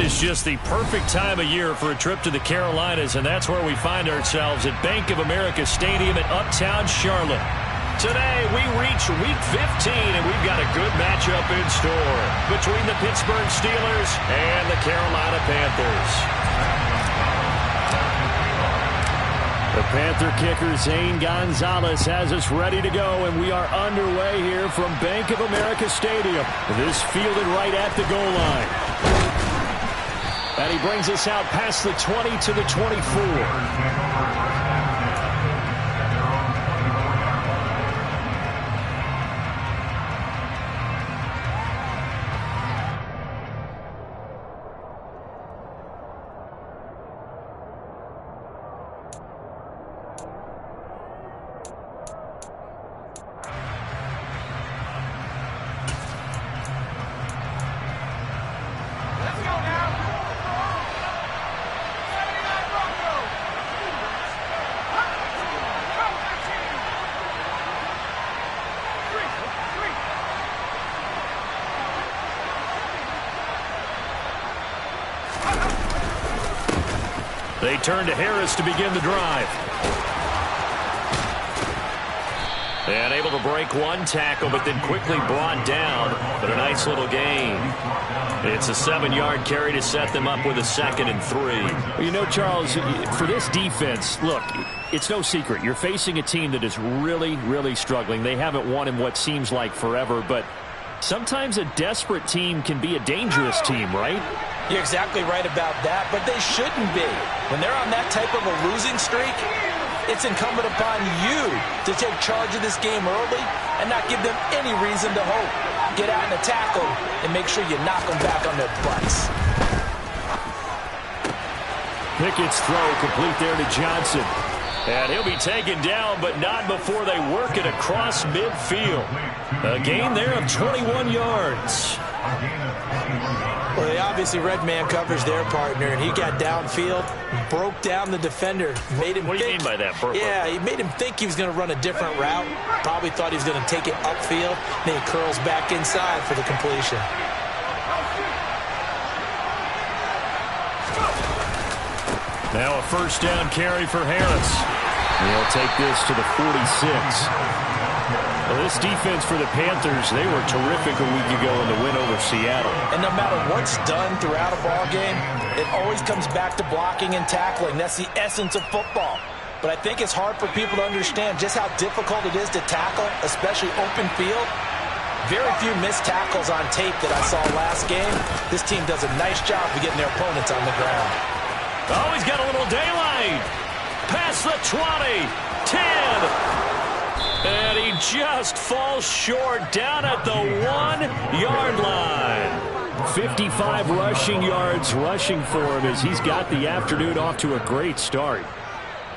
is just the perfect time of year for a trip to the Carolinas, and that's where we find ourselves at Bank of America Stadium in Uptown Charlotte. Today, we reach Week 15, and we've got a good matchup in store between the Pittsburgh Steelers and the Carolina Panthers. The Panther kicker, Zane Gonzalez, has us ready to go, and we are underway here from Bank of America Stadium. This fielded right at the goal line. And he brings us out past the 20 to the 24. They turn to Harris to begin the drive. And able to break one tackle, but then quickly brought down. But a nice little gain. It's a 7-yard carry to set them up with a 2nd and 3. Well, you know, Charles, for this defense, look, it's no secret. You're facing a team that is really, really struggling. They haven't won in what seems like forever, but sometimes a desperate team can be a dangerous team, right? You're exactly right about that, but they shouldn't be. When they're on that type of a losing streak, it's incumbent upon you to take charge of this game early and not give them any reason to hope. Get out in the tackle and make sure you knock them back on their butts. Pickett's throw complete there to Johnson. And he'll be taken down, but not before they work it across midfield. A gain there of 21 yards. Well, they obviously red man covers their partner, and he got downfield, broke down the defender, made him What do you mean by that, Burpo? Yeah, he made him think he was going to run a different route. Probably thought he was going to take it upfield. Then he curls back inside for the completion. Now a first down carry for Harris. He'll take this to the 46. Well, this defense for the Panthers, they were terrific a week ago in the win over Seattle. And no matter what's done throughout a ball game, it always comes back to blocking and tackling. That's the essence of football. But I think it's hard for people to understand just how difficult it is to tackle, especially open field. Very few missed tackles on tape that I saw last game. This team does a nice job of getting their opponents on the ground. Oh, he's got a little daylight. Past the 20, 10. And he just falls short down at the 1-yard line. 55 rushing yards rushing for him as he's got the afternoon off to a great start.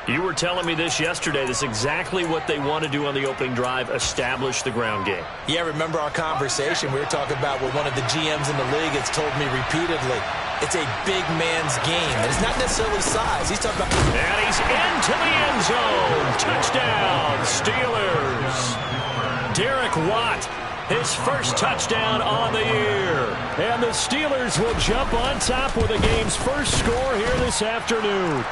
You were telling me this yesterday. This is exactly what they want to do on the opening drive, establish the ground game. Yeah, remember our conversation? We were talking about what one of the GMs in the league has told me repeatedly. It's a big man's game. And it's not necessarily size. He's talking about... And he's into the end zone. Touchdown, Steelers. Derek Watt, his first touchdown on the year. And the Steelers will jump on top with the game's first score here this afternoon.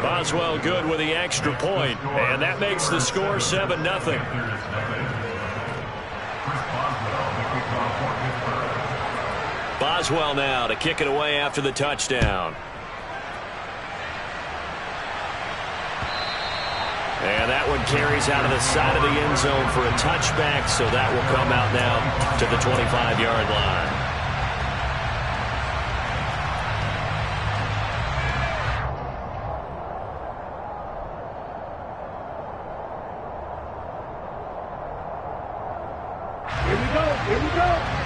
Boswell good with the extra point, and that makes the score 7-0. Boswell now to kick it away after the touchdown. And that one carries out of the side of the end zone for a touchback, so that will come out now to the 25-yard line. Here we go, here we go.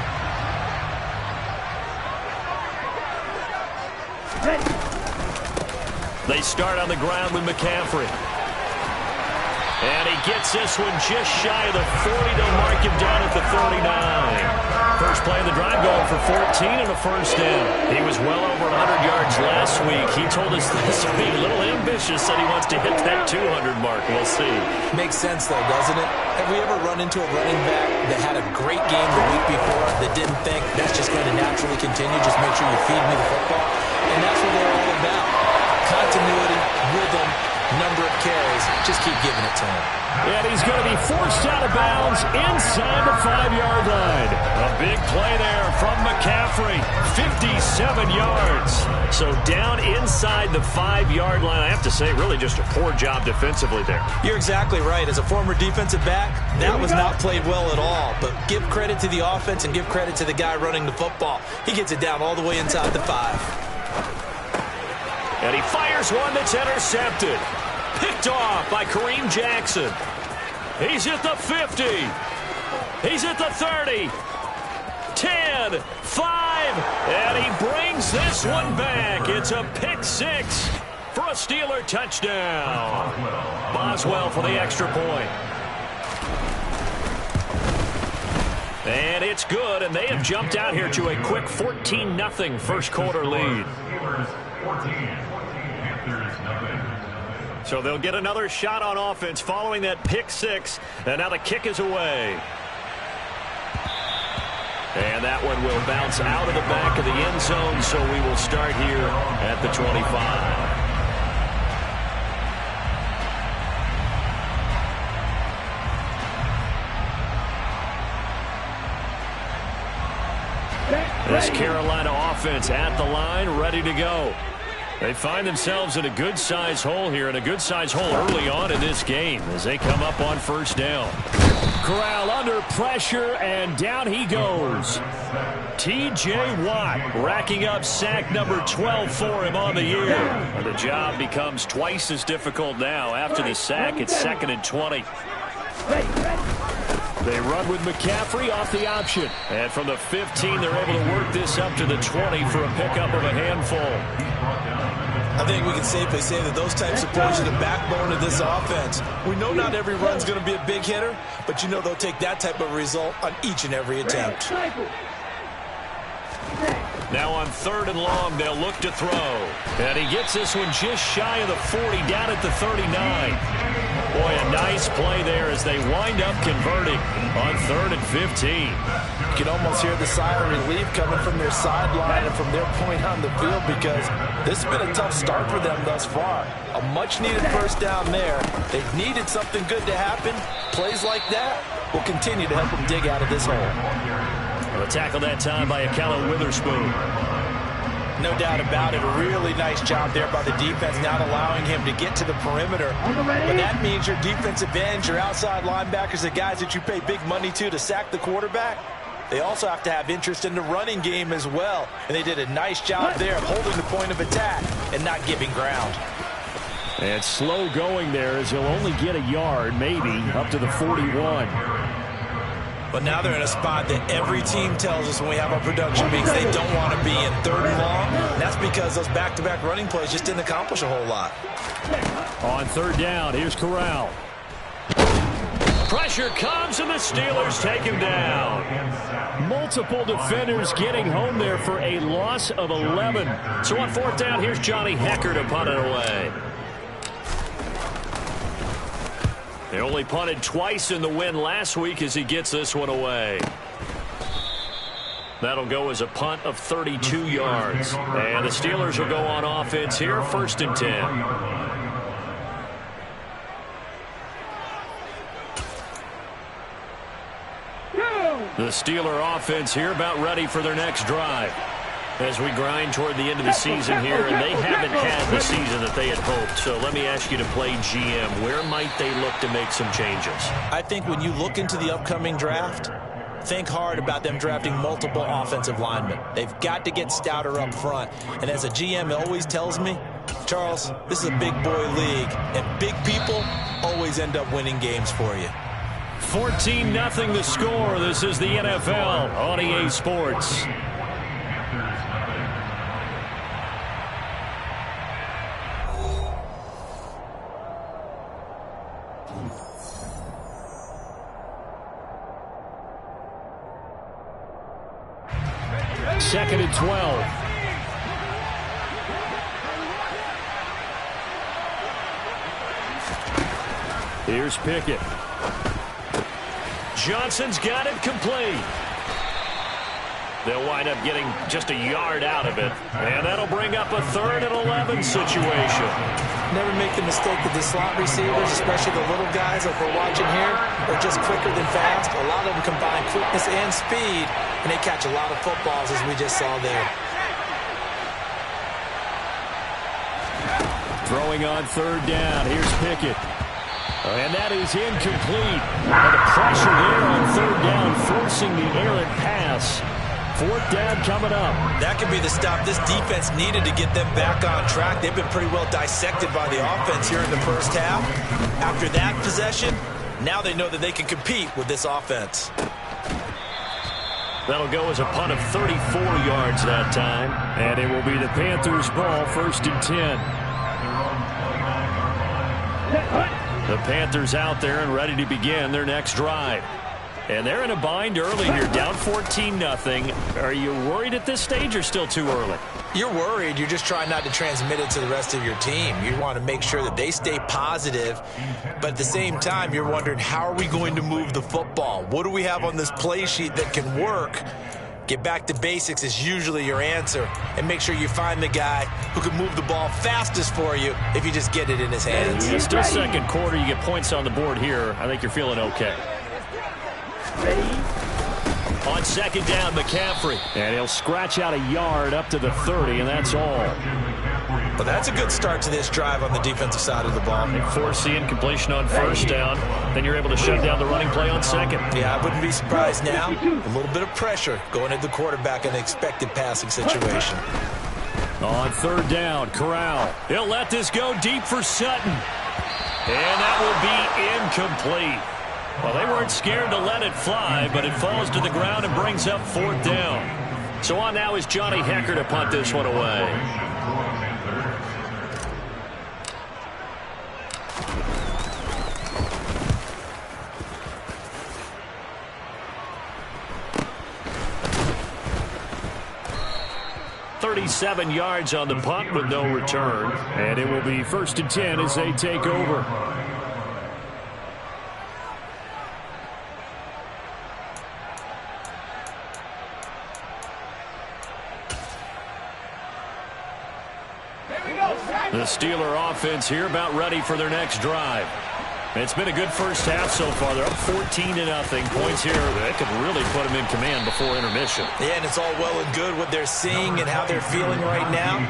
They start on the ground with McCaffrey. And he gets this one just shy of the 40. They'll mark him down at the 39. First play of the drive going for 14 and a first down. He was well over 100 yards last week. He told us this would be a little ambitious, said he wants to hit that 200 mark. We'll see. Makes sense, though, doesn't it? Have we ever run into a running back that had a great game the week before that didn't think that's just going to naturally continue? Just make sure you feed me the football. And that's what they're all about. Continuity, rhythm, number of carries. Just keep giving it to him. And he's going to be forced out of bounds inside the 5-yard line. A big play there from McCaffrey. 57 yards. So down inside the 5-yard line. I have to say, really just a poor job defensively there. You're exactly right. As a former defensive back, that was not played well at all. But give credit to the offense and give credit to the guy running the football. He gets it down all the way inside the 5. And he fires one that's intercepted. Picked off by Kareem Jackson. He's at the 50. He's at the 30. 10, 5, and he brings this one back. It's a pick 6 for a Steeler touchdown. Boswell for the extra point. And it's good, and they have jumped out here to a quick 14-0 first quarter lead. So they'll get another shot on offense following that pick 6, and now the kick is away. And that one will bounce out of the back of the end zone, so we will start here at the 25. This Carolina offense at the line, ready to go. They find themselves in a good-sized hole here, and a good-sized hole early on in this game as they come up on first down. Corral under pressure, and down he goes. T.J. Watt racking up sack number 12 for him on the year. And the job becomes twice as difficult now. After the sack, it's 2nd and 20. They run with McCaffrey off the option. And from the 15, they're able to work this up to the 20 for a pickup of a handful. I think we can safely say that those types of plays are the backbone of this offense. We know not every run's going to be a big hitter, but you know they'll take that type of result on each and every attempt. Now on 3rd and long, they'll look to throw. And he gets this one just shy of the 40, down at the 39. Boy, a nice play there as they wind up converting on 3rd and 15. You can almost hear the sigh of relief coming from their sideline and from their point on the field, because this has been a tough start for them thus far. A much-needed first down there. They've needed something good to happen. Plays like that will continue to help them dig out of this hole. A tackle that time by Akello Witherspoon. No doubt about it. A really nice job there by the defense, not allowing him to get to the perimeter. But that means your defensive ends, your outside linebackers, the guys that you pay big money to sack the quarterback, they also have to have interest in the running game as well. And they did a nice job there of holding the point of attack and not giving ground. And slow going there as he'll only get a yard, maybe, up to the 41. But now they're in a spot that every team tells us when we have our production meetings they don't want to be in, 3rd and long. And that's because those back-to-back running plays just didn't accomplish a whole lot. On 3rd down, here's Corral. Pressure comes, and the Steelers take him down. Multiple defenders getting home there for a loss of 11. So on 4th down, here's Johnny Hecker to punt it away. They only punted twice in the win last week as he gets this one away. That'll go as a punt of 32 yards. And the Steelers will go on offense here, 1st and 10. The Steeler offense here about ready for their next drive as we grind toward the end of the season here, and they haven't had the season that they had hoped. So let me ask you to play GM. Where might they look to make some changes? I think when you look into the upcoming draft, think hard about them drafting multiple offensive linemen. They've got to get stouter up front. And as a GM always tells me, Charles, this is a big boy league, and big people always end up winning games for you. 14-0 the score. This is the NFL on EA Sports. 2nd and 12. Here's Pickett. Johnson's got it complete. They'll wind up getting just a yard out of it. And that'll bring up a 3rd and 11 situation. Never make the mistake that the slot receivers, especially the little guys like we're watching here, are just quicker than fast. A lot of them combine quickness and speed, and they catch a lot of footballs, as we just saw there. Throwing on 3rd down. Here's Pickett. And that is incomplete. And the pressure there on 3rd down, forcing the errant pass. 4th down coming up. That could be the stop this defense needed to get them back on track. They've been pretty well dissected by the offense here in the first half. After that possession, now they know that they can compete with this offense. That'll go as a punt of 34 yards that time. And it will be the Panthers' ball, 1st and 10. The Panthers out there and ready to begin their next drive. And they're in a bind early here, down 14-0. Are you worried at this stage or still too early? You're worried. You're just trying not to transmit it to the rest of your team. You want to make sure that they stay positive. But at the same time, you're wondering, how are we going to move the football? What do we have on this play sheet that can work? Get back to basics is usually your answer. And make sure you find the guy who can move the ball fastest for you if you just get it in his hands. It's still 2nd quarter. You get points on the board here. I think you're feeling okay. On 2nd down, McCaffrey. And he'll scratch out a yard up to the 30, and that's all. Well, that's a good start to this drive on the defensive side of the ball. They force the incompletion on 1st down. Then you're able to shut down the running play on 2nd. Yeah, I wouldn't be surprised now. A little bit of pressure going at the quarterback in an expected passing situation. On 3rd down, Corral. He'll let this go deep for Sutton. And that will be incomplete. Well, they weren't scared to let it fly, but it falls to the ground and brings up 4th down. So on now is Johnny Hecker to punt this one away. .37 yards on the punt with no return. And it will be 1st and 10 as they take over. The Steeler offense here about ready for their next drive. It's been a good first half so far. They're up 14-0. Points here that could really put them in command before intermission. Yeah, and it's all well and good what they're seeing and how they're feeling right now.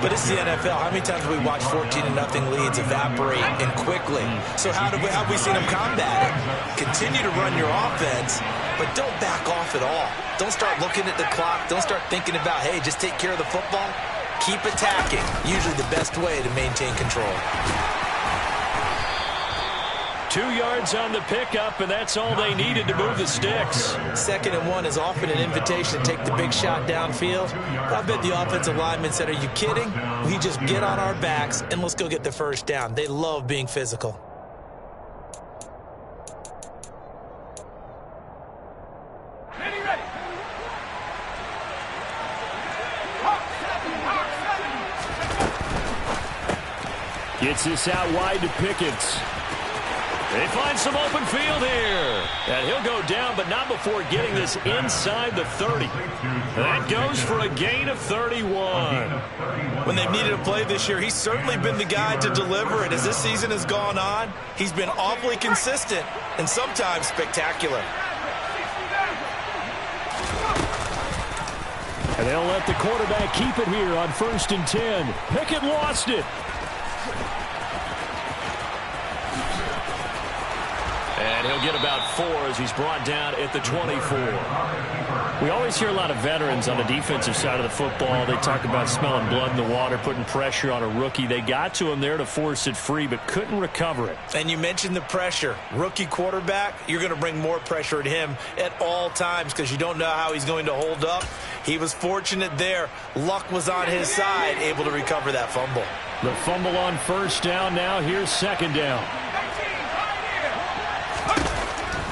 But it's the NFL. How many times have we watched 14-0 leads evaporate and quickly? So how have we seen them combat it? Continue to run your offense, but don't back off at all. Don't start looking at the clock. Don't start thinking about, hey, just take care of the football. Keep attacking. Usually the best way to maintain control. 2 yards on the pickup, and that's all they needed to move the sticks. 2nd and 1 is often an invitation to take the big shot downfield. But I bet the offensive linemen said, are you kidding? We just get on our backs and let's go get the 1st down. They love being physical. Gets this out wide to Pickett. They find some open field here. And he'll go down, but not before getting this inside the 30. That goes for a gain of 31. When they've needed a play this year, he's certainly been the guy to deliver it. As this season has gone on, he's been awfully consistent and sometimes spectacular. And they'll let the quarterback keep it here on 1st and 10. Pickett lost it. And he'll get about 4 as he's brought down at the 24. We always hear a lot of veterans on the defensive side of the football. They talk about smelling blood in the water, putting pressure on a rookie. They got to him there to force it free, but couldn't recover it. And you mentioned the pressure. Rookie quarterback, you're going to bring more pressure at him at all times because you don't know how he's going to hold up. He was fortunate there. Luck was on his side, able to recover that fumble. The fumble on 1st down. Now here's 2nd down.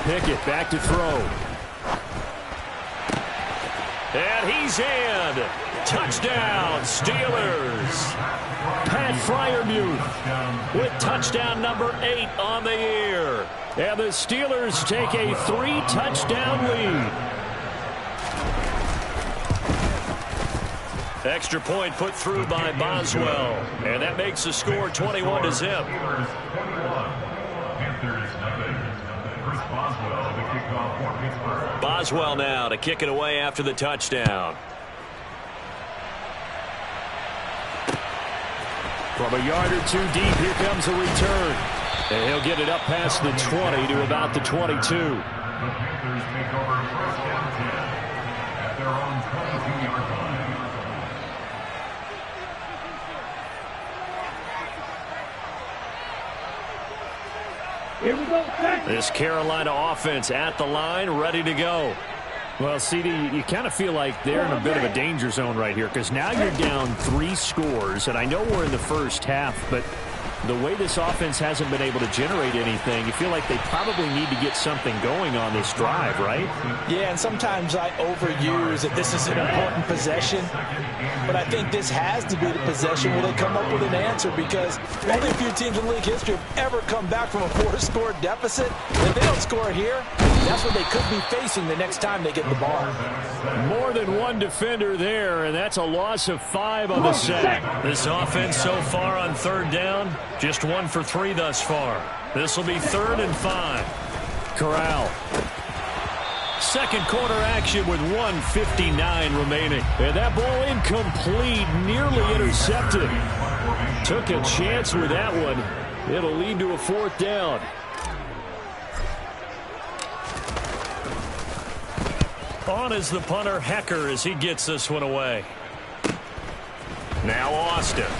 Pickett back to throw. And he's in. Touchdown, Steelers. Pat Freiermuth with touchdown number 8 on the year. And the Steelers take a 3-touchdown lead. Extra point put through by Boswell. And that makes the score 21-0. Boswell now to kick it away after the touchdown. From a yard or two deep, here comes a return. And he'll get it up past the 20 to about the 22. The Panthers take over first down 10 at their own 22-yard line. Here we go. This Carolina offense at the line, ready to go. Well, CD, you kind of feel like they're in a bit of a danger zone right here because now you're down 3 scores, and I know we're in the first half, but the way this offense hasn't been able to generate anything, you feel like they probably need to get something going on this drive, right? Yeah, and sometimes I overuse that this is an important possession, but I think this has to be the possession where they come up with an answer because only a few teams in league history have ever come back from a 4-score deficit. If they don't score here, that's what they could be facing the next time they get the ball. More than one defender there, and that's a loss of 5 on the sack. This offense so far on third down, just 1 for 3 thus far. This will be 3rd and 5. Corral. Second quarter action with 1:59 remaining. And that ball incomplete, nearly intercepted. Took a chance with that one. It'll lead to a 4th down. On is the punter, Hecker, as he gets this one away. Now Austin.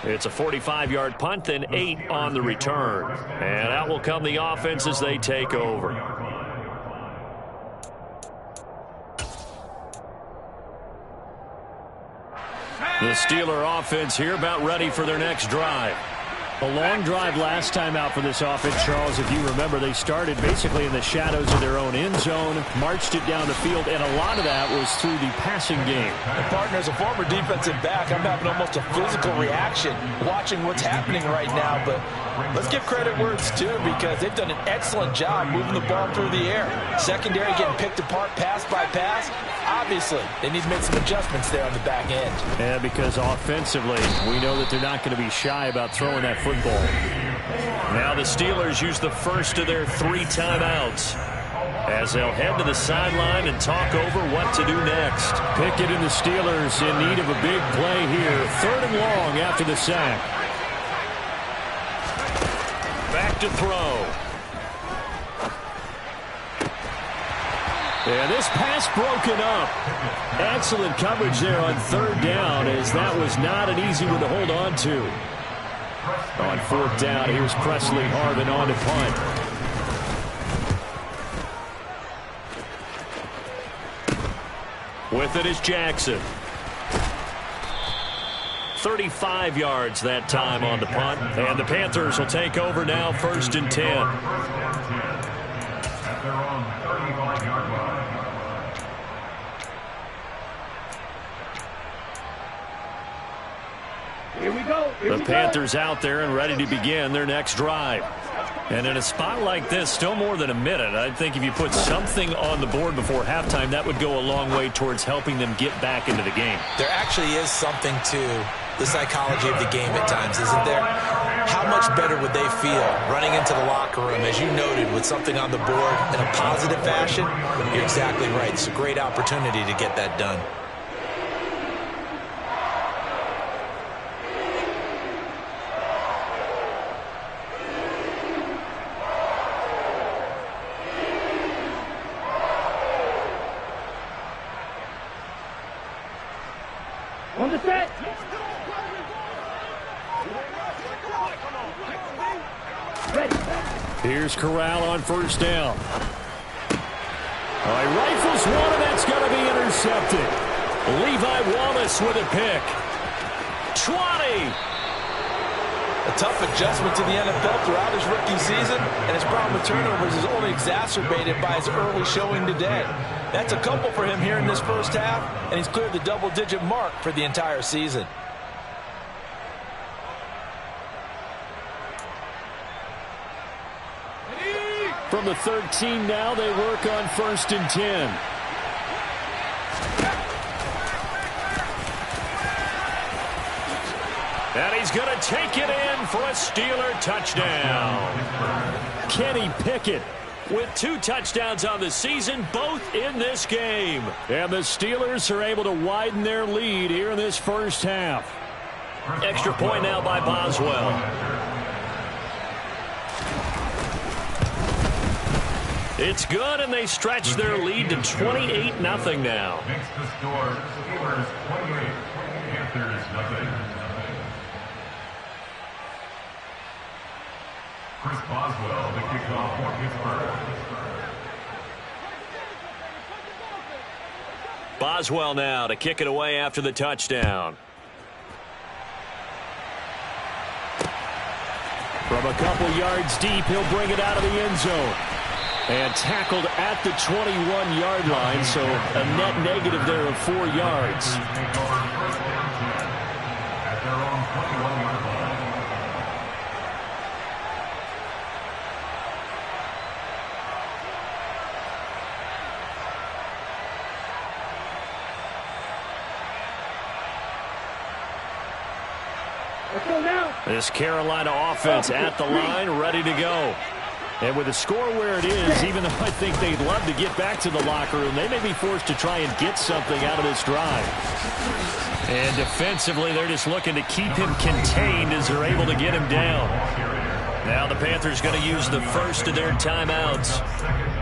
It's a 45-yard punt, then 8 on the return. And out will come the offense as they take over. The Steeler offense here about ready for their next drive. A long drive last time out for this offense, Charles. If you remember, they started basically in the shadows of their own end zone, marched it down the field, and a lot of that was through the passing game. And partner, as a former defensive back, I'm having almost a physical reaction watching what's happening right now. But let's give credit where it's due because they've done an excellent job moving the ball through the air. Secondary getting picked apart pass by pass. Obviously, they need to make some adjustments there on the back end. Yeah, because offensively, we know that they're not going to be shy about throwing that football. Now the Steelers use the first of their 3 timeouts as they'll head to the sideline and talk over what to do next. Pickett and the Steelers in need of a big play here. 3rd and long after the sack. Back to throw. And this pass broken up. Excellent coverage there on 3rd down as that was not an easy one to hold on to. On 4th down, here's Presley Harvin on to punt. With it is Jackson. 35 yards that time on the punt. And the Panthers will take over now, 1st and 10. At their own 35-yard line. Here we go. The Panthers out there and ready to begin their next drive. And in a spot like this, still more than a minute, I think if you put something on the board before halftime, that would go a long way towards helping them get back into the game. There actually is something to the psychology of the game at times, isn't there? How much better would they feel running into the locker room, as you noted, with something on the board in a positive fashion? You're exactly right. It's a great opportunity to get that done. On the set. Here's Corral on 1st down. All right, rifles one, and that's going to be intercepted. Levi Wallace with a pick. 20. A tough adjustment to the NFL throughout his rookie season, and his problem with turnovers is only exacerbated by his early showing today. That's a couple for him here in this first half, and he's cleared the double-digit mark for the entire season. From the 13 now, they work on 1st and 10. And he's going to take it in for a Steeler touchdown. Kenny Pickett with 2 touchdowns on the season, both in this game. And the Steelers are able to widen their lead here in this first half. Extra point now by Boswell. It's good, and they stretch their lead to 28-0 now. Makes the score Steelers 28, Panthers 0. Chris Boswell, the kickoff for Pittsburgh. Boswell now to kick it away after the touchdown. From a couple yards deep, he'll bring it out of the end zone. And tackled at the 21-yard line, so a net negative there of 4 yards. Take over 1st and 10 at their own 21-yard line. This Carolina offense at the line, ready to go. And with the score where it is, even though I think they'd love to get back to the locker room, they may be forced to try and get something out of this drive. And defensively, they're just looking to keep him contained as they're able to get him down. Now the Panthers going to use the first of their timeouts,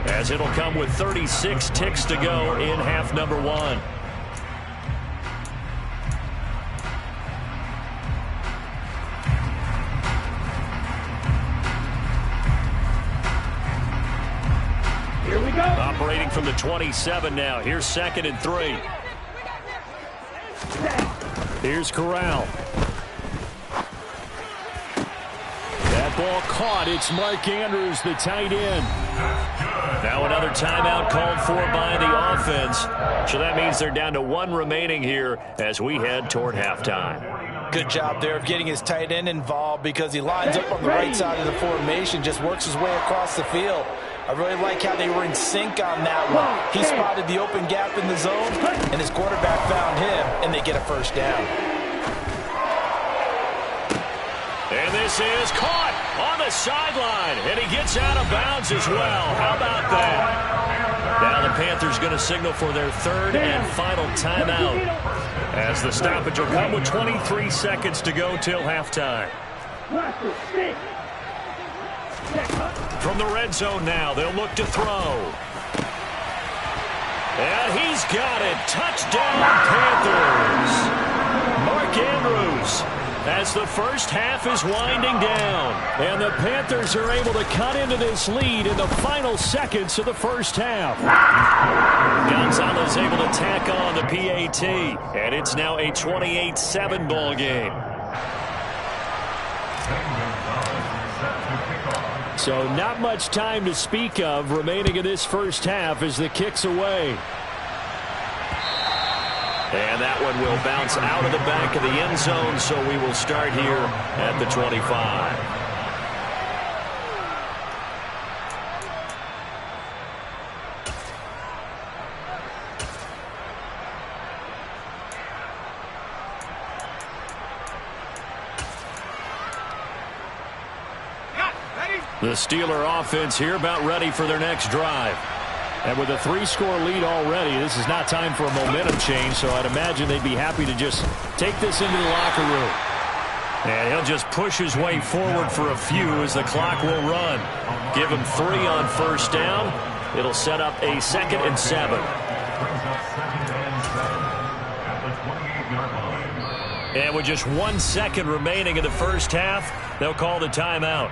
as it'll come with 36 ticks to go in half number 1. Operating from the 27 now. Here's 2nd and 3. Here's Corral. That ball caught. It's Mark Andrews, the tight end. Now another timeout called for by the offense. So that means they're down to 1 remaining here as we head toward halftime. Good job there of getting his tight end involved, because he lines up on the right side of the formation, just works his way across the field. I really like how they were in sync on that one. He spotted the open gap in the zone, and his quarterback found him, and they get a first down. And this is caught on the sideline, and he gets out of bounds as well. How about that? Now the Panthers going to signal for their 3rd and final timeout, as the stoppage will come with 23 seconds to go till halftime. From the red zone now, they'll look to throw. And he's got it. Touchdown, Panthers. Mark Andrews, as the first half is winding down. And the Panthers are able to cut into this lead in the final seconds of the first half. Gonzalez able to tack on the PAT. And it's now a 28-7 ball game. So not much time to speak of remaining in this first half as the kick's away. And that one will bounce out of the back of the end zone, so we will start here at the 25. The Steeler offense here about ready for their next drive. And with a 3-score lead already, this is not time for a momentum change, so I'd imagine they'd be happy to just take this into the locker room. And he'll just push his way forward for a few as the clock will run. Give him 3 on first down. It'll set up a 2nd and 7. And with just 1 second remaining in the first half, they'll call the timeout.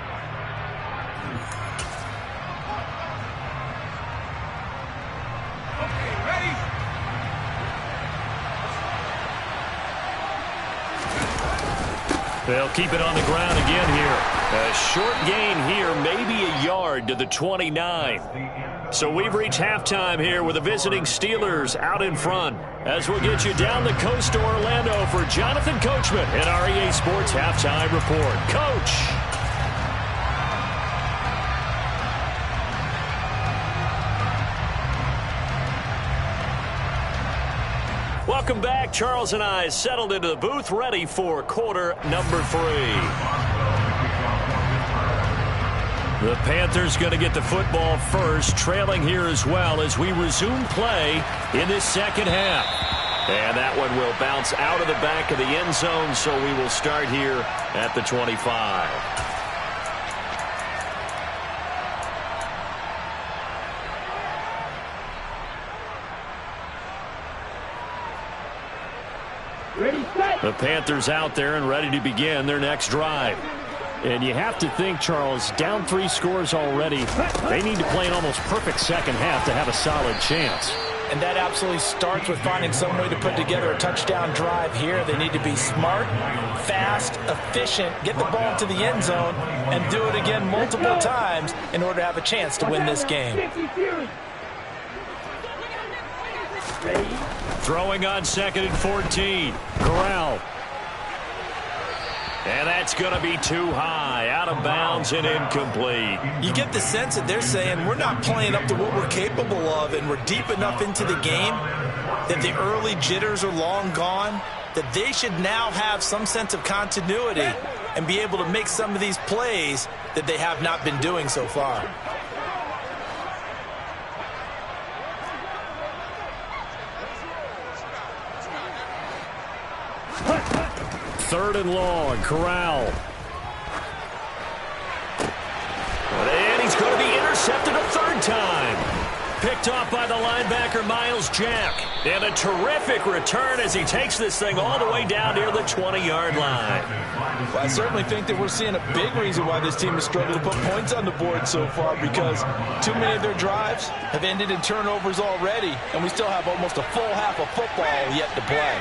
They'll keep it on the ground again here. A short gain here, maybe a yard to the 29. So we've reached halftime here with the visiting Steelers out in front. As we'll get you down the coast to Orlando for Jonathan Coachman in our EA Sports Halftime Report. Coach. Welcome back. Charles and I settled into the booth, ready for quarter number 3. The Panthers going to get the football first, trailing here as well as we resume play in this second half. And that one will bounce out of the back of the end zone, so we will start here at the 25. The Panthers out there and ready to begin their next drive. And you have to think, Charles, down 3 scores already. They need to play an almost perfect second half to have a solid chance. And that absolutely starts with finding some way to put together a touchdown drive here. They need to be smart, fast, efficient, get the ball to the end zone, and do it again multiple times in order to have a chance to win this game. Throwing on 2nd and 14. Corral. And that's going to be too high, out of bounds and incomplete. You get the sense that they're saying we're not playing up to what we're capable of, and we're deep enough into the game that the early jitters are long gone, that they should now have some sense of continuity and be able to make some of these plays that they have not been doing so far. Third and long, Corral. And he's going to be intercepted a third time. Picked off by the linebacker, Miles Jack. And a terrific return as he takes this thing all the way down near the 20-yard line. Well, I certainly think that we're seeing a big reason why this team has struggled to put points on the board so far, because too many of their drives have ended in turnovers already, and we still have almost a full half of football yet to play.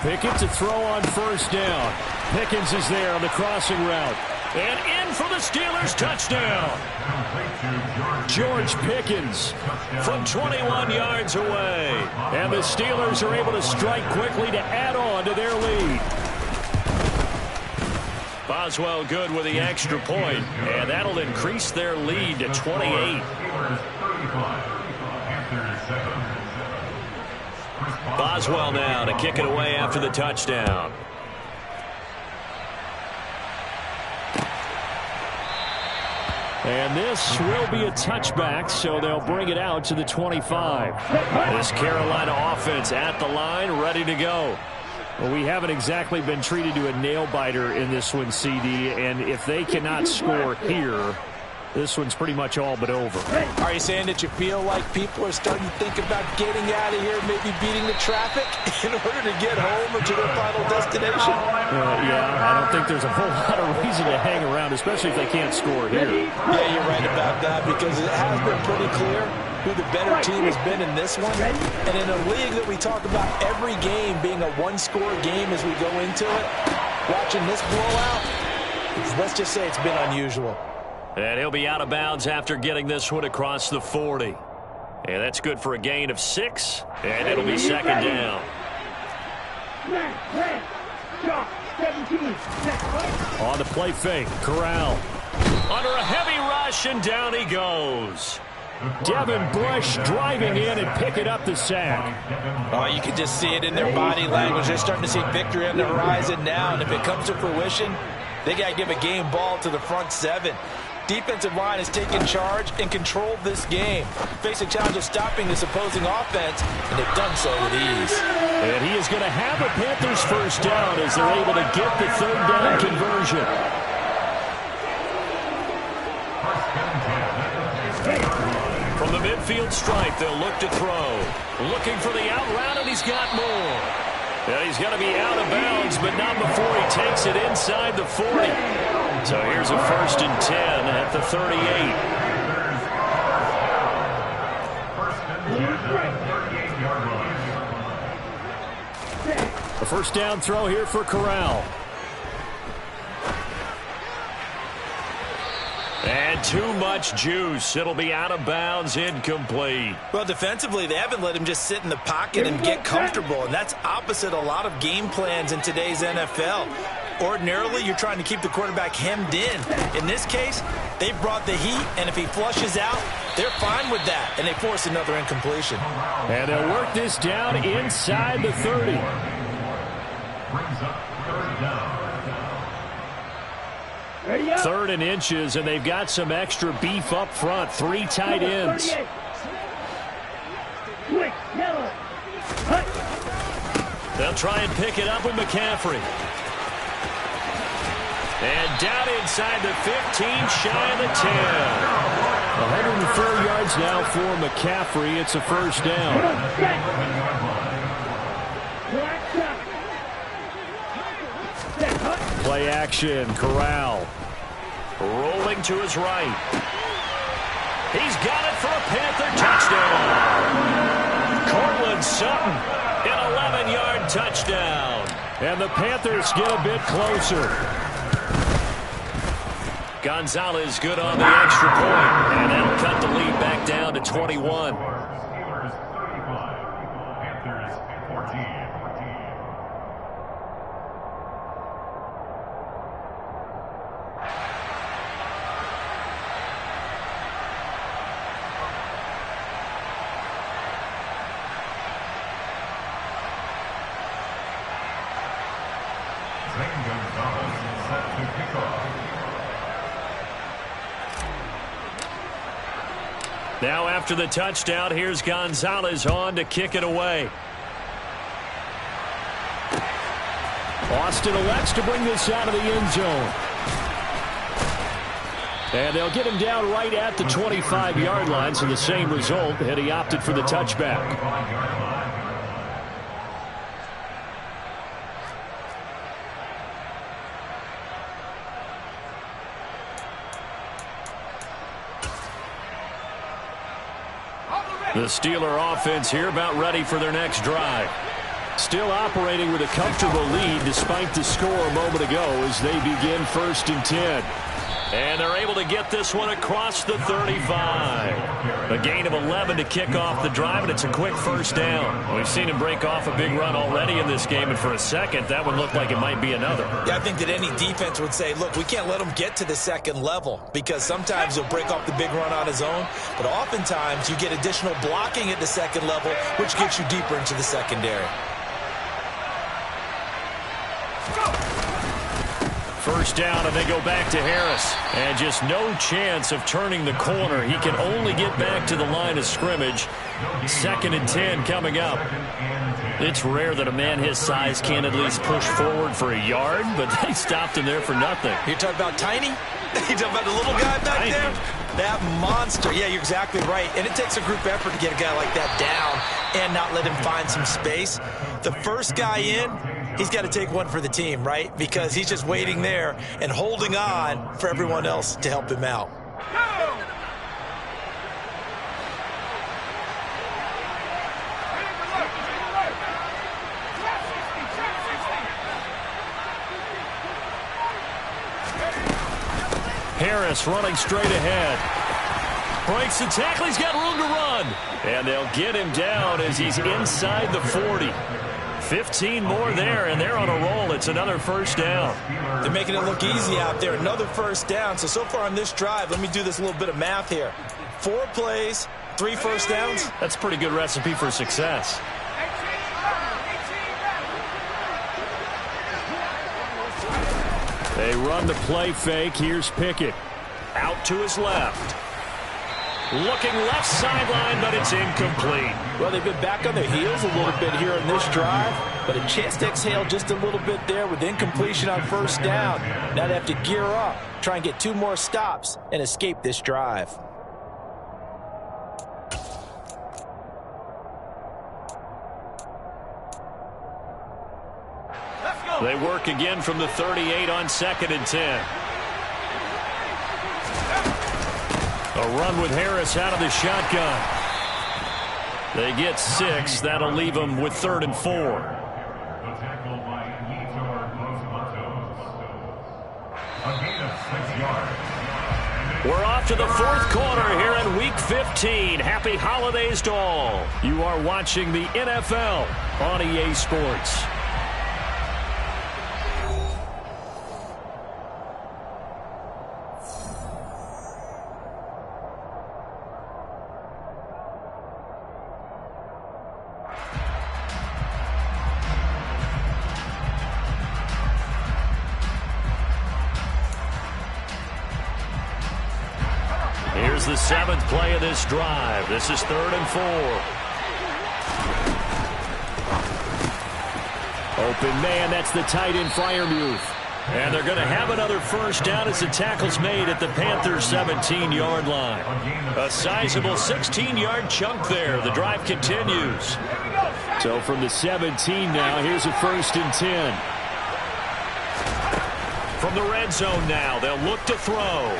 Pickett to throw on first down. Pickens is there on the crossing route. And in for the Steelers, touchdown. George Pickens from 21 yards away. And the Steelers are able to strike quickly to add on to their lead. Boswell good with the extra point. And that'll increase their lead to 28. Boswell now to kick it away after the touchdown. And this will be a touchback, so they'll bring it out to the 25. This Carolina offense at the line, ready to go. Well, we haven't exactly been treated to a nail-biter in this one, CD, and if they cannot score here, this one's pretty much all but over. Are you saying that you feel like people are starting to think about getting out of here, maybe beating the traffic in order to get home or to their final destination? Yeah, I don't think there's a whole lot of reason to hang around, especially if they can't score here. Yeah, you're right about that, because it has been pretty clear who the better team has been in this one. And in a league that we talk about every game being a one-score game as we go into it, watching this blowout, let's just say it's been unusual. And he'll be out of bounds after getting this one across the 40. And that's good for a gain of 6. And it'll be second down. On the play fake, Corral. Under a heavy rush, and down he goes. Devin Bush driving in and picking up the sack. Oh, you can just see it in their body language. They're starting to see victory on the horizon now. And if it comes to fruition, they got to give a game ball to the front 7. Defensive line has taken charge and controlled this game. Face a challenge of stopping this opposing offense, and they've done so with ease. And he is going to have a Panthers first down as they're able to get the third down conversion. From the midfield stripe, they'll look to throw. Looking for the out route, and he's got more. And he's going to be out of bounds, but not before he takes it inside the 40. So here's a 1st and 10 at the 38. A first down throw here for Corral. And too much juice. It'll be out of bounds, incomplete. Well, defensively, they haven't let him just sit in the pocket and get comfortable, and that's opposite a lot of game plans in today's NFL. Ordinarily, you're trying to keep the quarterback hemmed in. In this case, they brought the heat, and if he flushes out, they're fine with that, and they force another incompletion. And they'll work this down inside the 30. Brings up third down. 3rd and inches, and they've got some extra beef up front. 3 tight ends. They'll try and pick it up with McCaffrey. And down inside the 15, shy of the 10. 104 yards now for McCaffrey. It's a first down. Play action, Corral. Rolling to his right. He's got it for a Panther touchdown. Cortland Sutton, an 11-yard touchdown. And the Panthers get a bit closer. Gonzalez good on the extra point, and that'll cut the lead back down to 21. Steelers 35, Panthers 14. Zane Gonzalez set to kick off. Now after the touchdown, here's Gonzalez on to kick it away. Austin elects to bring this out of the end zone. And they'll get him down right at the 25-yard line, so the same result, and he opted for the touchback. The Steeler offense here about ready for their next drive. Still operating with a comfortable lead despite the score a moment ago as they begin 1st and 10. And they're able to get this one across the 35. A gain of 11 to kick off the drive, and it's a quick first down. We've seen him break off a big run already in this game, and for a second, that one looked like it might be another. Yeah, I think that any defense would say, look, we can't let him get to the second level because sometimes he'll break off the big run on his own, but oftentimes you get additional blocking at the second level, which gets you deeper into the secondary. First down, and they go back to Harris. And just no chance of turning the corner. He can only get back to the line of scrimmage. 2nd and 10 coming up. It's rare that a man his size can at least push forward for a yard, but they stopped him there for nothing. You're talking about tiny? You're talking about the little guy back Tiny. there? That monster. Yeah, you're exactly right. And it takes a group effort to get a guy like that down and not let him find some space. The first guy in, he's got to take one for the team, right? Because he's just waiting there and holding on for everyone else to help him out. Harris running straight ahead. Breaks the tackle. He's got room to run. And they'll get him down as he's inside the 40. 15 more there, and they're on a roll. It's another first down. They're making it look easy out there. Another first down. So far on this drive, let me do this little bit of math here. 4 plays, 3 first downs. That's a pretty good recipe for success. They run the play fake. Here's Pickett. Out to his left. Looking left sideline, but it's incomplete. Well, they've been back on their heels a little bit here on this drive, but a chance to exhale just a little bit there with incompletion on first down. Now they have to gear up, try and get 2 more stops, and escape this drive. They work again from the 38 on 2nd and 10. A run with Harris out of the shotgun. They get 6. That'll leave them with 3rd and 4. We're off to the fourth quarter here in Week 15. Happy holidays to all. You are watching the NFL on EA Sports. Here's the 7th play of this drive. This is 3rd and 4. Open man, that's the tight end Freiermuth. And they're going to have another first down as the tackle's made at the Panthers' 17-yard line. A sizable 16-yard chunk there. The drive continues. So from the 17 now, here's a 1st and 10. From the red zone now, they'll look to throw.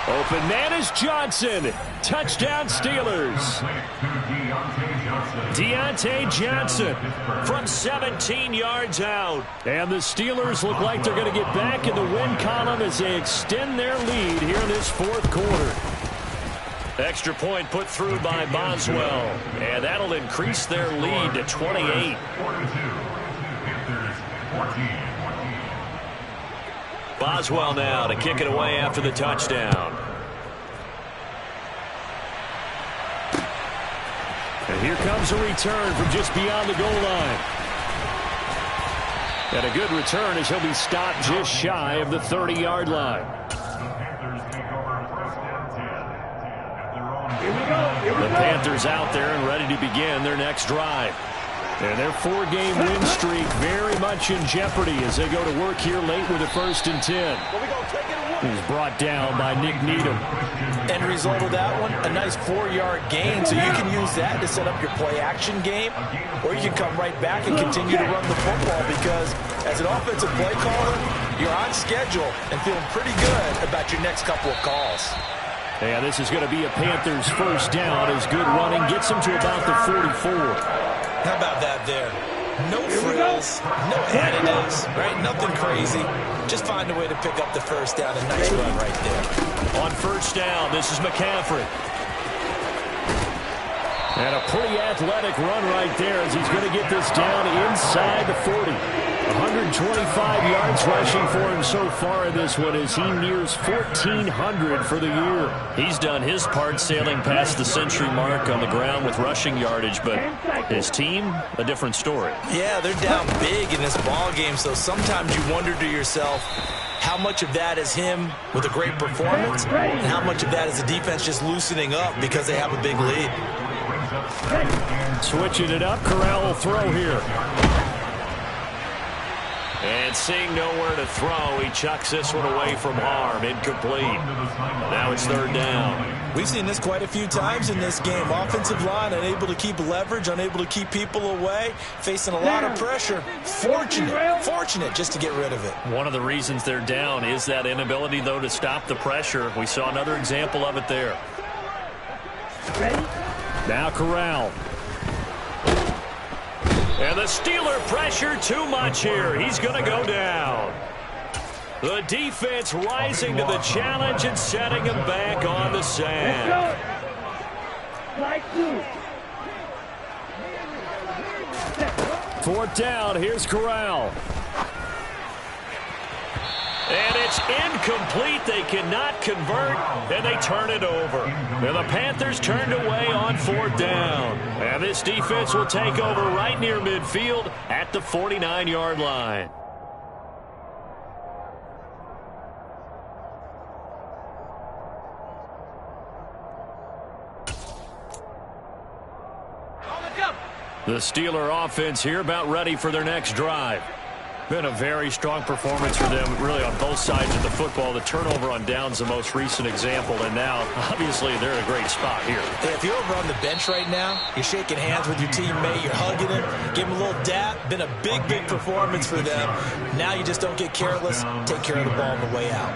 Open man is Johnson. Touchdown Steelers. Deontay Johnson from 17 yards out. And the Steelers look like they're going to get back in the win column as they extend their lead here in this 4th quarter. Extra point put through by Boswell. And that'll increase their lead to 28. Boswell now to kick it away after the touchdown. And here comes a return from just beyond the goal line. And a good return as he'll be stopped just shy of the 30-yard line. The Panthers out there and ready to begin their next drive. And their 4-game win streak very much in jeopardy as they go to work here late with a 1st and 10. He's brought down by Nick Needham. End result of that one, a nice 4-yard gain, so you can use that to set up your play-action game, or you can come right back and continue to run the football because as an offensive play caller, you're on schedule and feeling pretty good about your next couple of calls. And this is going to be a Panthers first down as good running gets them to about the 44. How about that there? No frills, no additives, right? Nothing crazy. Just find a way to pick up the first down. A nice run right there. On first down, this is McCaffrey. And a pretty athletic run right there as he's going to get this down inside the 40. 125 yards rushing for him so far in this one as he nears 1,400 for the year. He's done his part sailing past the century mark on the ground with rushing yardage, but his team, a different story. Yeah, they're down big in this ball game, so sometimes you wonder to yourself how much of that is him with a great performance and how much of that is the defense just loosening up because they have a big lead. Switching it up, Corral will throw here. And seeing nowhere to throw, he chucks this one away from harm. Incomplete. Now it's 3rd down. We've seen this quite a few times in this game. Offensive line unable to keep leverage, unable to keep people away, facing a lot of pressure. Fortunate just to get rid of it. One of the reasons they're down is that inability, though, to stop the pressure. We saw another example of it there. Now Corral. And the Steeler pressure too much here. He's going to go down. The defense rising to the challenge and setting him back on the sand. 4th down. Here's Corral. And it's incomplete. They cannot convert, and they turn it over. And the Panthers turned away on 4th down. And this defense will take over right near midfield at the 49-yard line. The Steeler offense here about ready for their next drive. Been a very strong performance for them, really, on both sides of the football. The turnover on downs, the most recent example, and now, obviously, they're in a great spot here. Hey, if you're over on the bench right now, you're shaking hands with your teammate, you're hugging him, give him a little dap. Been a big performance for them. Now you just don't get careless. Take care of the ball on the way out.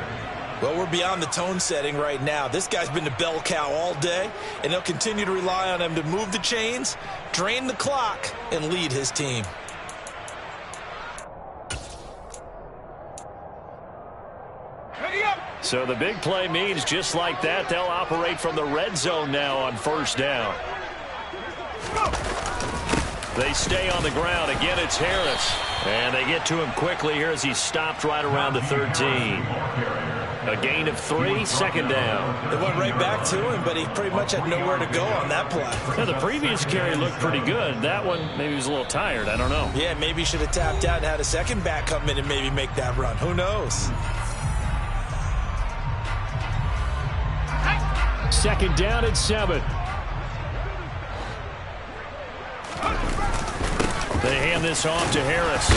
Well, we're beyond the tone setting right now. This guy's been the bell cow all day, and they'll continue to rely on him to move the chains, drain the clock, and lead his team. So the big play means just like that, they'll operate from the red zone now on first down. They stay on the ground. Again, it's Harris. And they get to him quickly here as he's stopped right around the 13. A gain of 3, second down. They went right back to him, but he pretty much had nowhere to go on that play. Now, the previous carry looked pretty good. That one, maybe he was a little tired. I don't know. Yeah, maybe he should have tapped out and had a second back come in and maybe make that run. Who knows? Second down and 7. They hand this off to Harris.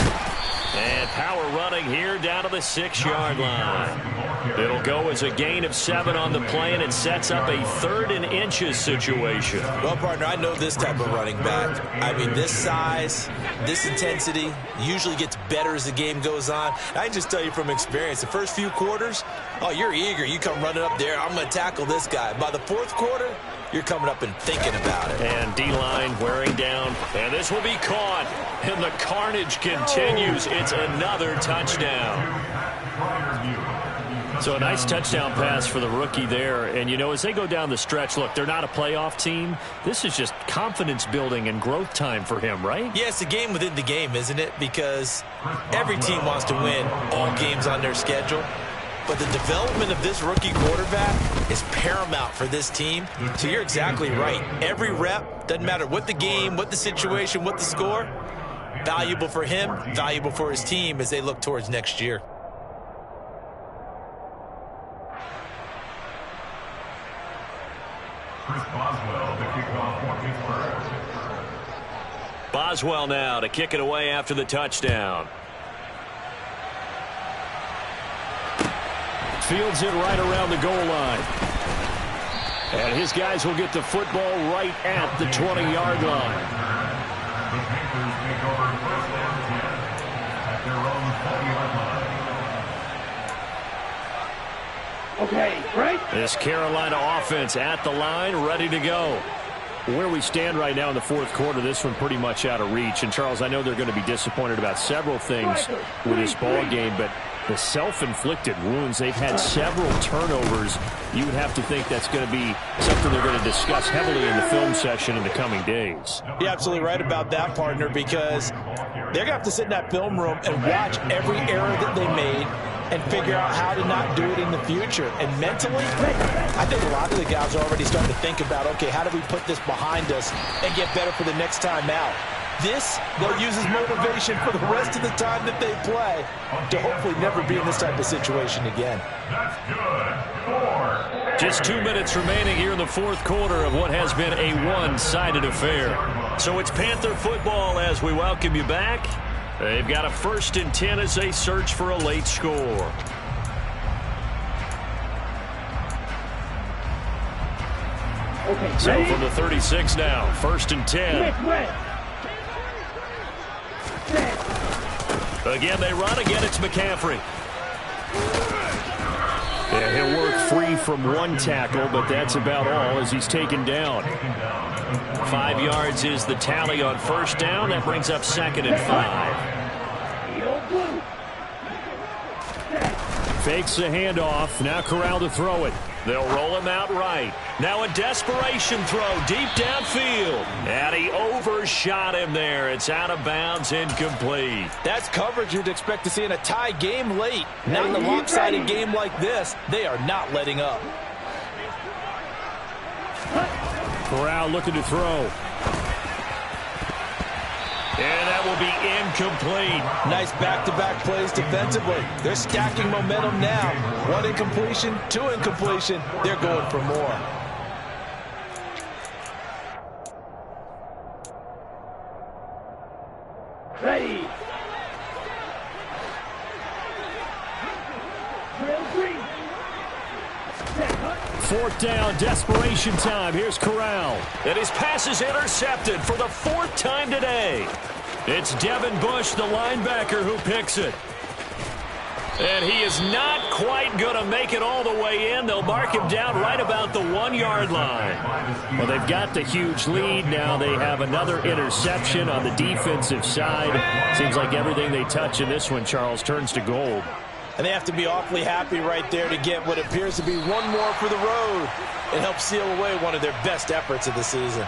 And power running here down to the 6-yard line. It'll go as a gain of 7 on the play, and it sets up a 3rd and inches situation. Well, partner, I know this type of running back. I mean, this size, this intensity usually gets better as the game goes on. I can just tell you from experience, the first few quarters, oh, you're eager. You come running up there, I'm going to tackle this guy. By the 4th quarter, you're coming up and thinking about it. And D-line wearing down. And this will be caught. And the carnage continues. It's another touchdown. So a nice touchdown pass for the rookie there. And, you know, as they go down the stretch, look, they're not a playoff team. This is just confidence building and growth time for him, right? Yeah, it's a game within the game, isn't it? Because every team wants to win all games on their schedule. But the development of this rookie quarterback is paramount for this team. So you're exactly right. Every rep, doesn't matter what the game, what the situation, what the score, valuable for him, valuable for his team as they look towards next year. Chris Boswell, the kickoff for Pittsburgh. Boswell now to kick it away after the touchdown. Fields it right around the goal line. And his guys will get the football right at the 20-yard line. The Panthers take over first down 10 at their own 20-yard line. Okay, right. This Carolina offense at the line, ready to go. Where we stand right now in the 4th quarter, this one pretty much out of reach. And, Charles, I know they're going to be disappointed about several things with this ball game, but the self-inflicted wounds, they've had several turnovers. You would have to think that's going to be something they're going to discuss heavily in the film session in the coming days. You're absolutely right about that, partner, because they're going to have to sit in that film room and watch every error that they made and figure out how to not do it in the future. And mentally, I think a lot of the guys are already starting to think about, okay, how do we put this behind us and get better for the next time out? This, they'll use as motivation for the rest of the time that they play to hopefully never be in this type of situation again. That's good. 4. Just 2 minutes remaining here in the 4th quarter of what has been a one-sided affair. So it's Panther football as we welcome you back. They've got a 1st and 10 as they search for a late score. Okay, so from the 36 now, 1st and 10. Again, they run. Again, it's McCaffrey. Yeah, he'll work free from one tackle, but that's about all as he's taken down. 5 yards is the tally on first down. That brings up 2nd and 5. Fakes the handoff. Now Corral to throw it. They'll roll him out right. Now a desperation throw deep downfield. And he overshot him there. It's out of bounds, incomplete. That's coverage you'd expect to see in a tie game late. Not in a lopsided game like this. They are not letting up. Corral looking to throw. And that will be incomplete. Nice back-to-back plays defensively. They're stacking momentum now. 1 incompletion, 2 incompletion. They're going for more. Ready. 4th down, desperation time. Here's Corral. And his pass is intercepted for the 4th time today. It's Devin Bush, the linebacker, who picks it. And he is not quite going to make it all the way in. They'll mark him down right about the 1-yard line. Well, they've got the huge lead. Now they have another interception on the defensive side. Seems like everything they touch in this one, Charles, turns to gold. And they have to be awfully happy right there to get what appears to be one more for the road and help seal away one of their best efforts of the season.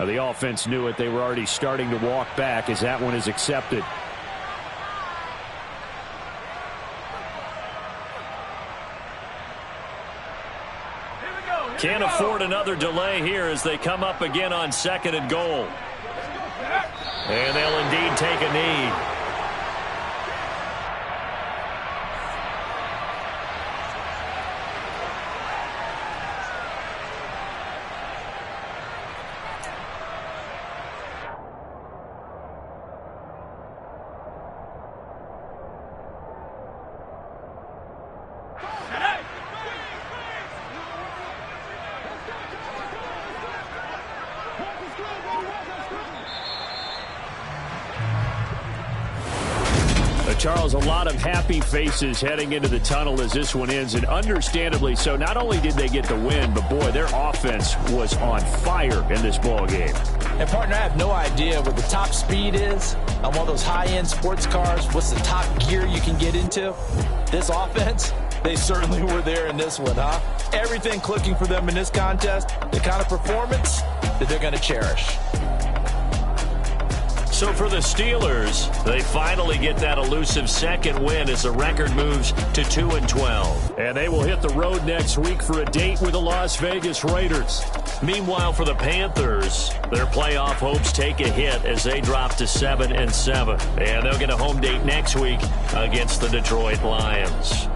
The offense knew it. They were already starting to walk back as that one is accepted. Can't afford another delay here as they come up again on 2nd and goal. And they'll indeed take a knee. Charles, a lot of happy faces heading into the tunnel as this one ends, and understandably so. Not only did they get the win, but boy, their offense was on fire in this ball game. And partner, I have no idea what the top speed is on one of those high-end sports cars. What's the top gear you can get into? This offense, they certainly were there in this one, huh? Everything clicking for them in this contest, the kind of performance that they're going to cherish. So for the Steelers, they finally get that elusive second win as the record moves to 2-12. And they will hit the road next week for a date with the Las Vegas Raiders. Meanwhile, for the Panthers, their playoff hopes take a hit as they drop to 7-7. And they'll get a home date next week against the Detroit Lions.